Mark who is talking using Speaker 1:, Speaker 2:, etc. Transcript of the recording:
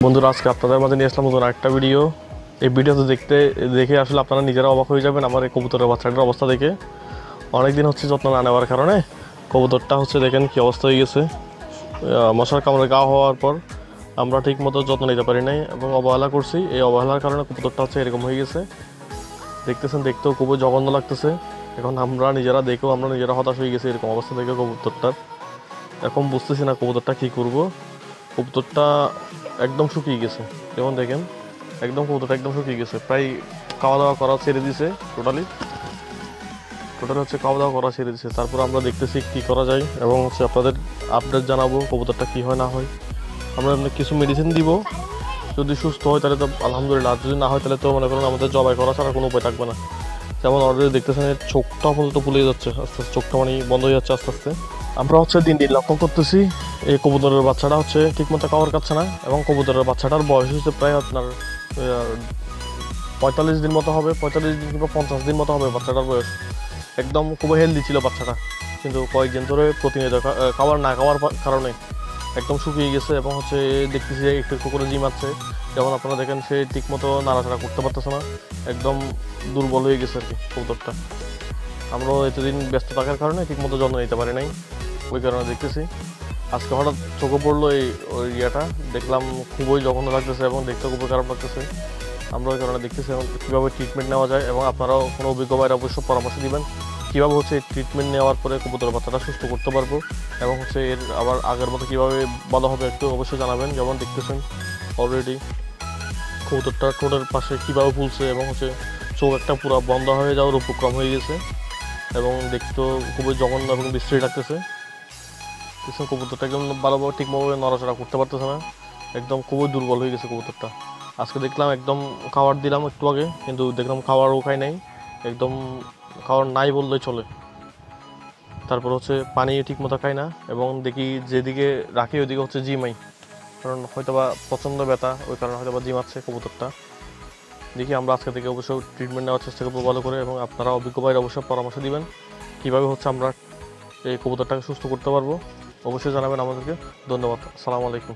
Speaker 1: বন্ধুরা, আজকে আপনাদের মাঝে নিয়ে আসলাম নতুন একটা ভিডিও। এই ভিডিওতে দেখে আসলে আপনারা নিজেরা অবাক হয়ে যাবেন আমার এই কবুতরের বাচ্চাটার অবস্থা দেখে। অনেকদিন হচ্ছে যত্ন না নেওয়ার কারণে কবুতরটা হচ্ছে দেখেন কি অবস্থা হয়ে গেছে। মশার কামড়ে গা হওয়ার পর আমরা ঠিক মতো যত্ন নিতে পারি নাই এবং অবহেলা করছি। এই অবহেলার কারণে কবুতরটা হচ্ছে এরকম হয়ে গেছে। দেখতেছেন, দেখতেও খুবই জঘন্য লাগতেছে। এখন আমরা নিজেরা হতাশ হয়ে গেছি এরকম অবস্থা দেখে কবুতরটার। এখন বুঝতেছি না কবুতরটা কী করব। কবুতরটা একদম শুকিয়ে গেছে, যেমন দেখেন কবুতরটা একদম শুকিয়ে গেছে। প্রায় খাওয়া দাওয়া করা ছেড়ে দিছে। টোটালি হচ্ছে খাওয়া দাওয়া করা ছেড়ে দিছে। তারপর আমরা দেখতেছি কি করা যায় এবং হচ্ছে আপনাদের আপডেট জানাবো কবুতরটা কি হয় না হয়। আমরা এমনি কিছু মেডিসিন দিব, যদি সুস্থ হয় তাহলে তো আলহামদুলিল্লাহ, আর যদি না হয় তাহলে তো মনে করেন আমাদের জবাই করা ছাড়া কোনো উপায় থাকবে না। যেমন অলরেডি দেখতেছেন এর চোখটা পর্যন্ত ফুলে যাচ্ছে আস্তে আস্তে, চোখটা মানে বন্ধ হয়ে যাচ্ছে আস্তে আস্তে। আমরা হচ্ছে দিন দিন লক্ষ্য করতেছি এই কবুতরের বাচ্চাটা হচ্ছে ঠিকমতো খাবার খাচ্ছে না এবং কবুতরের বাচ্চাটার বয়স হচ্ছে প্রায় আপনার 45 দিন মতো হবে, 45 দিন কিংবা 50 দিন মতো হবে বাচ্চাটার বয়স। একদম খুবই হেলদি ছিল বাচ্চাটা, কিন্তু কয়েকদিন ধরে প্রতিনিয়ত খাবার না খাওয়ার কারণে একদম শুকিয়ে গেছে এবং হচ্ছে দেখতেছি একটু একটু করে জিমাচ্ছে। যেমন আপনারা দেখেন সে ঠিকমতো নাড়াচাড়া করতে পারতেছে না, একদম দুর্বল হয়ে গেছে আর কি কবুতরটা। আমরাও এতদিন ব্যস্ত থাকার কারণে ঠিকমতো যত্ন নিতে পারি নাই, ওই কারণে দেখতেছি আজকে হঠাৎ চোখে পড়লো ওই ইয়েটা, দেখলাম খুবই জঘন্য লাগতেছে এবং দেখতে খুবই খারাপ লাগতেছে। আমরা ওই কারণে দেখতেছি এবং কীভাবে ট্রিটমেন্ট নেওয়া যায় এবং আপনারাও কোনো অভিজ্ঞ ভাইরা অবশ্য পরামর্শ দিবেন কীভাবে হচ্ছে এই ট্রিটমেন্ট নেওয়ার পরে কবুতরের বাচ্চাটা সুস্থ করতে পারবো এবং হচ্ছে এর আবার আগের মতো কীভাবে ভালো হবে একটু অবশ্যই জানাবেন। যেমন দেখতেছেন অলরেডি কবুতরটা ঠোঁটের পাশে কীভাবে ফুলছে এবং হচ্ছে চোখ একটা পুরো বন্ধ হয়ে যাওয়ার উপক্রম হয়ে গেছে এবং দেখতেও খুবই জঘন্য এবং বিশ্রী লাগতেছে। কবুতরটা একদম ভালোভাবে ঠিকভাবে নড়াচড়া করতে পারতেছে না, একদম খুবই দুর্বল হয়ে গেছে কবুতরটা। আজকে দেখলাম একদম খাবার দিলাম একটু আগে, কিন্তু দেখলাম খাওয়ারও খাই নাই, একদম খাওয়ার নাই বললেই চলে। তারপর হচ্ছে পানি ঠিক মতো খাই না এবং দেখি যেদিকে রাখি ওইদিকে হচ্ছে জিমাই, কারণ হয়তো বা প্রচণ্ড ব্যথা, ওই কারণে হয়তো বা জিমাচ্ছে কবুতরটা। দেখি আমরা আজকে থেকে অবশ্যই ট্রিটমেন্ট নেওয়ার চেষ্টা করবো ভালো করে এবং আপনারা অভিজ্ঞ ভাইয়ের অবশ্যই পরামর্শ দিবেন কীভাবে হচ্ছে আমরা এই কবুতরটাকে সুস্থ করতে পারবো। অবশ্যই জানাবেন আমাদেরকে। ধন্যবাদ। আসসালামু আলাইকুম।